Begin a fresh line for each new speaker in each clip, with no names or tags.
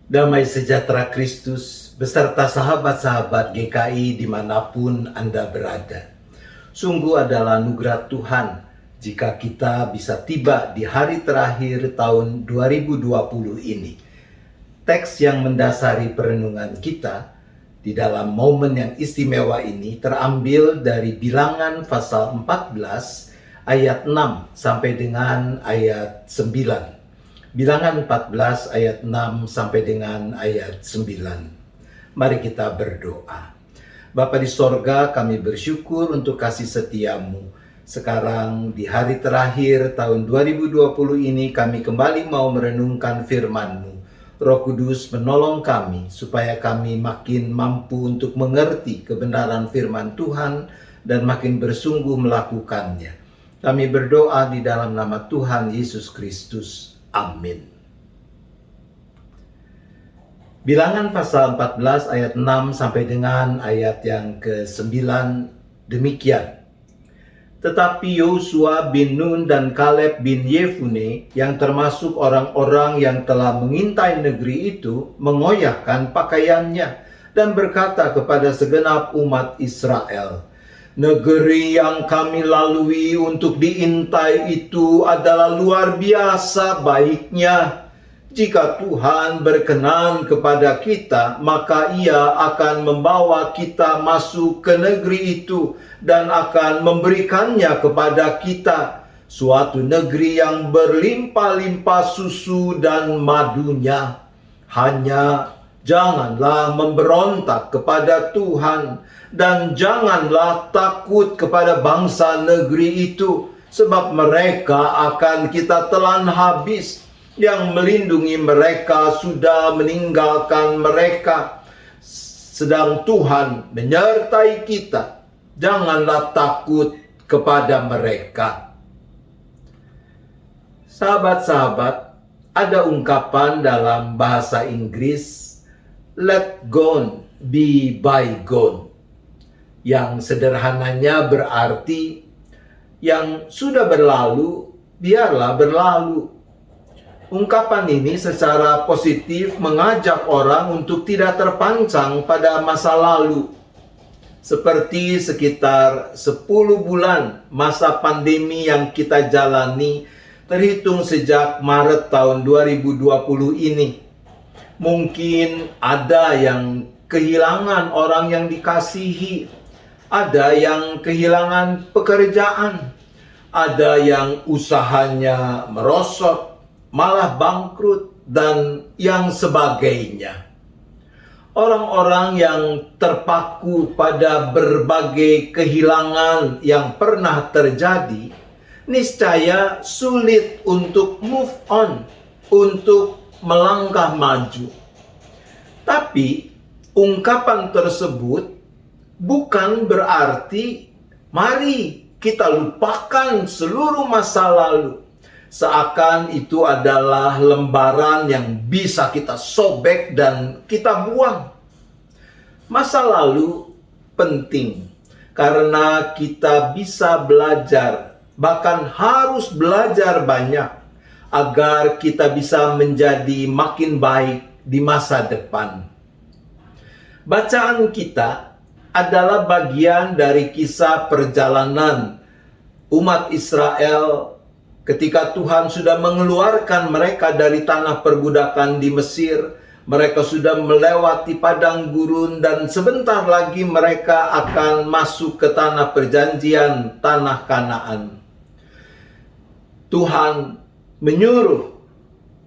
Damai sejahtera Kristus beserta sahabat-sahabat GKI dimanapun Anda berada. Sungguh adalah anugerah Tuhan jika kita bisa tiba di hari terakhir tahun 2020 ini. Teks yang mendasari perenungan kita di dalam momen yang istimewa ini terambil dari Bilangan pasal 14 ayat 6 sampai dengan ayat 9. Bilangan 14 ayat 6 sampai dengan ayat 9. Mari kita berdoa. Bapa di sorga, kami bersyukur untuk kasih setiamu. Sekarang di hari terakhir tahun 2020 ini kami kembali mau merenungkan firman-Mu. Roh Kudus menolong kami supaya kami makin mampu untuk mengerti kebenaran firman Tuhan dan makin bersungguh melakukannya. Kami berdoa di dalam nama Tuhan Yesus Kristus. Amin. Bilangan pasal 14 ayat 6 sampai dengan ayat yang ke-9 demikian. Tetapi Yosua bin Nun dan Kaleb bin Yefune yang termasuk orang-orang yang telah mengintai negeri itu mengoyakkan pakaiannya dan berkata kepada segenap umat Israel, "Negeri yang kami lalui untuk diintai itu adalah luar biasa baiknya. Jika Tuhan berkenan kepada kita, maka Ia akan membawa kita masuk ke negeri itu dan akan memberikannya kepada kita, suatu negeri yang berlimpah-limpah susu dan madunya. Hanya janganlah memberontak kepada Tuhan, dan janganlah takut kepada bangsa negeri itu, sebab mereka akan kita telan habis. Yang melindungi mereka sudah meninggalkan mereka, sedang Tuhan menyertai kita. Janganlah takut kepada mereka." Sahabat-sahabat, ada ungkapan dalam bahasa Inggris, "Let gone be bygone," yang sederhananya berarti yang sudah berlalu, biarlah berlalu. Ungkapan ini secara positif mengajak orang untuk tidak terpancang pada masa lalu. Seperti sekitar 10 bulan masa pandemi yang kita jalani terhitung sejak Maret tahun 2020 ini. Mungkin ada yang kehilangan orang yang dikasihi, ada yang kehilangan pekerjaan, ada yang usahanya merosot, malah bangkrut, dan yang sebagainya. Orang-orang yang terpaku pada berbagai kehilangan yang pernah terjadi, niscaya sulit untuk move on, untuk melangkah maju. Tapi ungkapan tersebut bukan berarti mari kita lupakan seluruh masa lalu, seakan itu adalah lembaran yang bisa kita sobek dan kita buang. Masa lalu penting karena kita bisa belajar, bahkan harus belajar banyak agar kita bisa menjadi makin baik di masa depan. Bacaan kita adalah bagian dari kisah perjalanan umat Israel ketika Tuhan sudah mengeluarkan mereka dari tanah perbudakan di Mesir. Mereka sudah melewati padang gurun dan sebentar lagi mereka akan masuk ke tanah perjanjian, tanah Kanaan. Tuhan menyuruh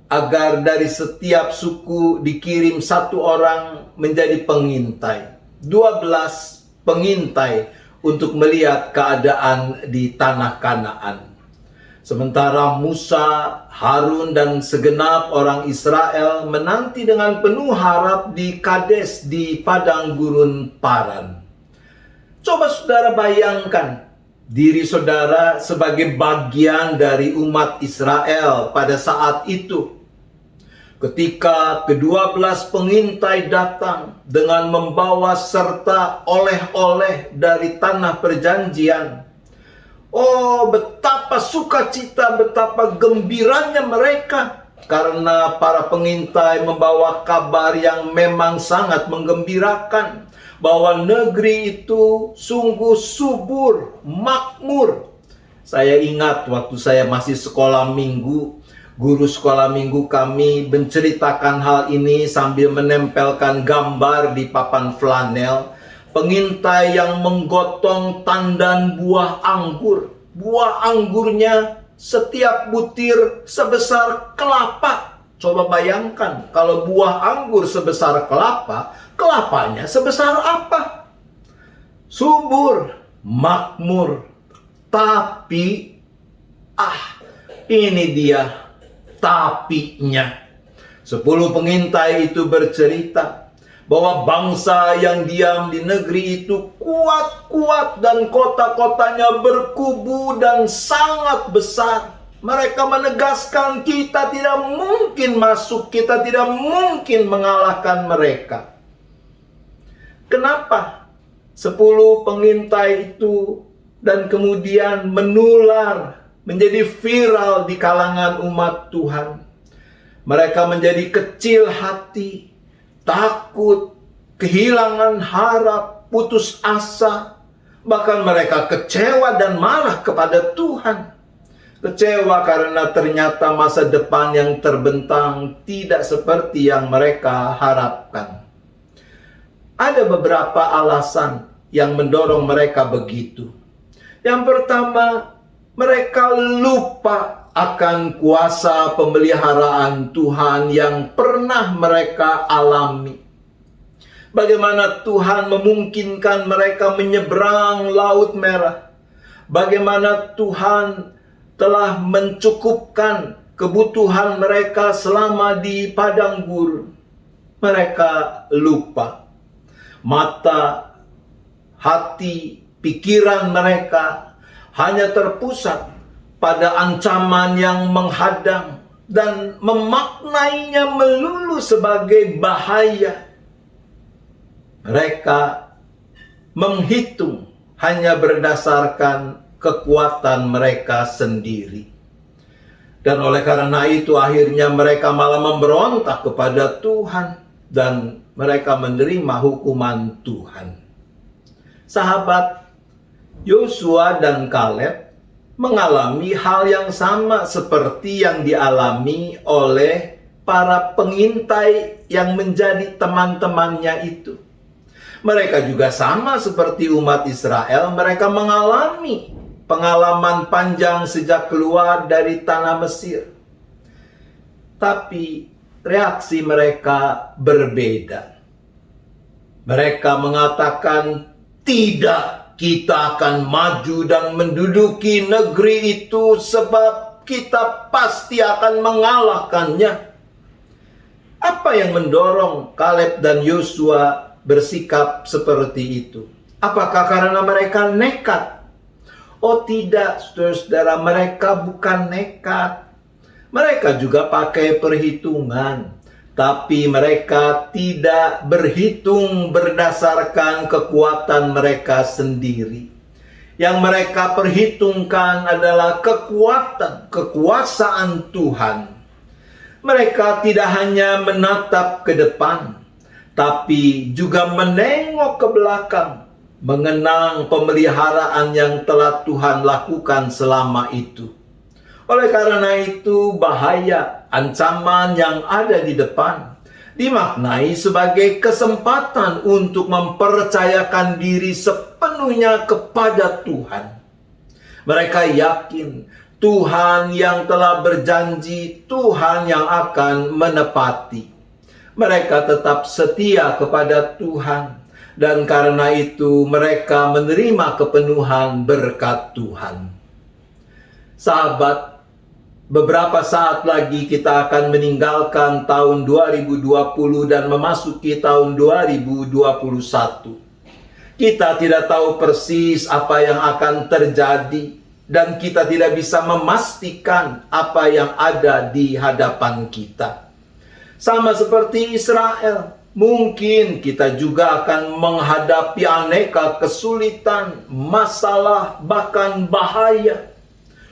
agar dari setiap suku dikirim satu orang menjadi pengintai. 12 pengintai untuk melihat keadaan di tanah Kanaan. Sementara Musa, Harun, dan segenap orang Israel menanti dengan penuh harap di Kades di padang gurun Paran. Coba saudara bayangkan diri saudara sebagai bagian dari umat Israel pada saat itu. Ketika ke-12 pengintai datang dengan membawa serta oleh-oleh dari tanah perjanjian. Oh, betapa sukacita, betapa gembiranya mereka. karena para pengintai membawa kabar yang memang sangat menggembirakan bahwa negeri itu sungguh subur, makmur. Saya ingat waktu saya masih sekolah minggu, guru sekolah minggu kami menceritakan hal ini sambil menempelkan gambar di papan flanel. Pengintai yang menggotong tandan buah anggur. Buah anggurnya setiap butir sebesar kelapa. Coba bayangkan kalau buah anggur sebesar kelapa, kelapanya sebesar apa? Subur, makmur. Tapi, ini dia tapinya. 10 pengintai itu bercerita bahwa bangsa yang diam di negeri itu kuat-kuat dan kota-kotanya berkubu dan sangat besar. Mereka menegaskan kita tidak mungkin masuk, kita tidak mungkin mengalahkan mereka. Kenapa? 10 pengintai itu dan kemudian menular, menjadi viral di kalangan umat Tuhan. Mereka menjadi kecil hati, takut, kehilangan harap, putus asa. Bahkan mereka kecewa dan marah kepada Tuhan. Kecewa karena ternyata masa depan yang terbentang tidak seperti yang mereka harapkan. Ada beberapa alasan yang mendorong mereka begitu. Yang pertama, mereka lupa akan kuasa pemeliharaan Tuhan yang pernah mereka alami. Bagaimana Tuhan memungkinkan mereka menyeberang Laut Merah. Bagaimana Tuhan telah mencukupkan kebutuhan mereka selama di padang gurun. Mereka lupa. Mata, hati, pikiran mereka hanya terpusat pada ancaman yang menghadang dan memaknainya melulu sebagai bahaya. Mereka menghitung hanya berdasarkan kekuatan mereka sendiri. Dan oleh karena itu akhirnya mereka malah memberontak kepada Tuhan dan mereka menerima hukuman Tuhan. Sahabat, Yosua dan Kaleb mengalami hal yang sama seperti yang dialami oleh para pengintai yang menjadi teman-temannya itu. Mereka juga sama seperti umat Israel, mereka mengalami pengalaman panjang sejak keluar dari tanah Mesir. Tapi reaksi mereka berbeda. Mereka mengatakan, tidak, kita akan maju dan menduduki negeri itu sebab kita pasti akan mengalahkannya. Apa yang mendorong Kaleb dan Yosua bersikap seperti itu? Apakah karena mereka nekat? Oh tidak, saudara-saudara, mereka bukan nekat. Mereka juga pakai perhitungan. Tapi mereka tidak berhitung berdasarkan kekuatan mereka sendiri. Yang mereka perhitungkan adalah kekuasaan Tuhan. Mereka tidak hanya menatap ke depan, tapi juga menengok ke belakang, mengenang pemeliharaan yang telah Tuhan lakukan selama itu. Oleh karena itu, bahaya, ancaman yang ada di depan dimaknai sebagai kesempatan untuk mempercayakan diri sepenuhnya kepada Tuhan. Mereka yakin Tuhan yang telah berjanji, Tuhan yang akan menepati. Mereka tetap setia kepada Tuhan, dan karena itu mereka menerima kepenuhan berkat Tuhan. Sahabat, beberapa saat lagi kita akan meninggalkan tahun 2020 dan memasuki tahun 2021. Kita tidak tahu persis apa yang akan terjadi dan kita tidak bisa memastikan apa yang ada di hadapan kita. Sama seperti Israel, mungkin kita juga akan menghadapi aneka kesulitan, masalah, bahkan bahaya.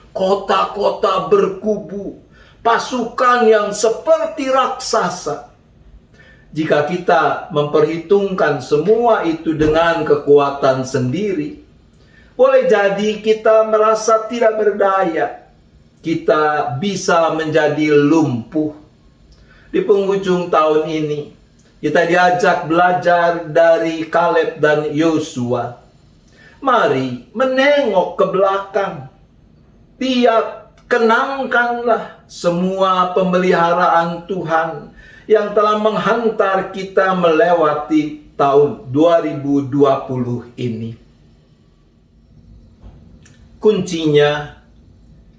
Kota-kota berkubu, pasukan yang seperti raksasa. Jika kita memperhitungkan semua itu dengan kekuatan sendiri, boleh jadi kita merasa tidak berdaya. Kita bisa menjadi lumpuh. Di penghujung tahun ini, kita diajak belajar dari Kaleb dan Yosua. Mari menengok ke belakang. Kenangkanlah semua pemeliharaan Tuhan yang telah menghantar kita melewati tahun 2020 ini. Kuncinya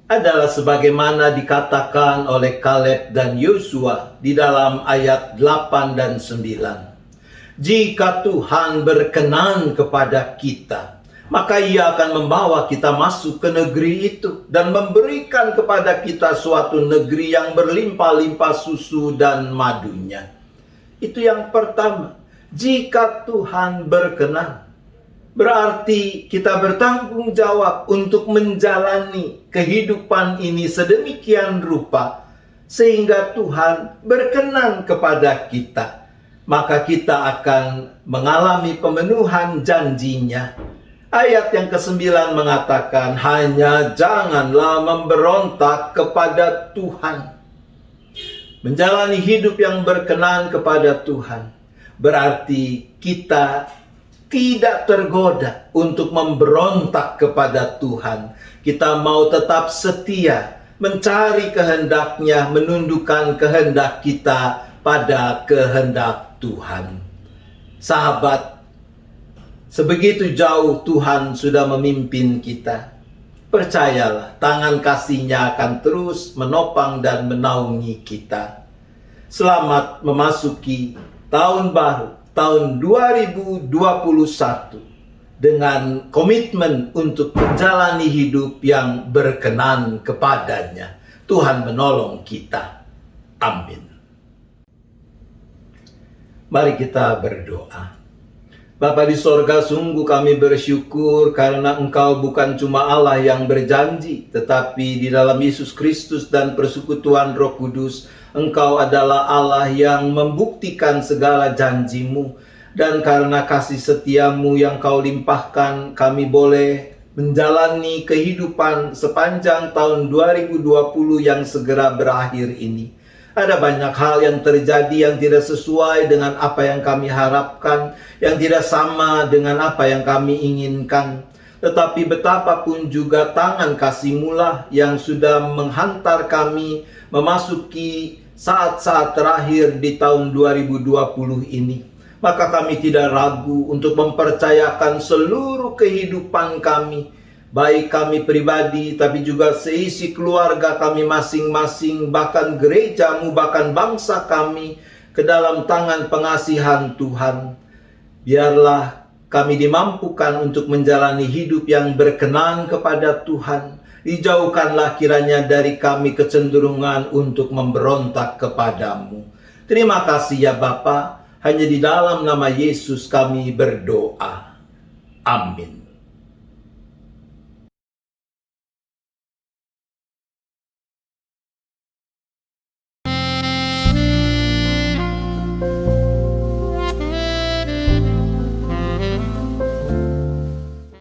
adalah sebagaimana dikatakan oleh Kaleb dan Yosua di dalam ayat 8 dan 9. Jika Tuhan berkenan kepada kita, maka Ia akan membawa kita masuk ke negeri itu dan memberikan kepada kita suatu negeri yang berlimpah-limpah susu dan madunya. Itu yang pertama. Jika Tuhan berkenan, berarti kita bertanggung jawab untuk menjalani kehidupan ini sedemikian rupa sehingga Tuhan berkenan kepada kita. Maka kita akan mengalami pemenuhan janjinya. Ayat yang ke-9 mengatakan, hanya janganlah memberontak kepada Tuhan. Menjalani hidup yang berkenan kepada Tuhan berarti kita tidak tergoda untuk memberontak kepada Tuhan. Kita mau tetap setia, mencari kehendaknya, menundukkan kehendak kita pada kehendak Tuhan. Sahabat, sebegitu jauh Tuhan sudah memimpin kita. Percayalah, tangan kasih-Nya akan terus menopang dan menaungi kita. Selamat memasuki tahun baru, tahun 2021, dengan komitmen untuk menjalani hidup yang berkenan kepadanya. Tuhan menolong kita. Amin. Mari kita berdoa. Bapa di sorga, sungguh kami bersyukur karena Engkau bukan cuma Allah yang berjanji, tetapi di dalam Yesus Kristus dan persekutuan Roh Kudus, Engkau adalah Allah yang membuktikan segala janji-Mu. Dan karena kasih setia-Mu yang Kau limpahkan, kami boleh menjalani kehidupan sepanjang tahun 2020 yang segera berakhir ini. Ada banyak hal yang terjadi yang tidak sesuai dengan apa yang kami harapkan, yang tidak sama dengan apa yang kami inginkan. Tetapi betapapun juga tangan kasih-Mu lah yang sudah menghantar kami memasuki saat-saat terakhir di tahun 2020 ini. Maka kami tidak ragu untuk mempercayakan seluruh kehidupan kami, baik kami pribadi, tapi juga seisi keluarga kami masing-masing, bahkan gereja-Mu, bahkan bangsa kami, ke dalam tangan pengasihan Tuhan. Biarlah kami dimampukan untuk menjalani hidup yang berkenan kepada Tuhan. Dijauhkanlah kiranya dari kami kecenderungan untuk memberontak kepadamu. Terima kasih ya Bapa, hanya di dalam nama Yesus kami berdoa. Amin.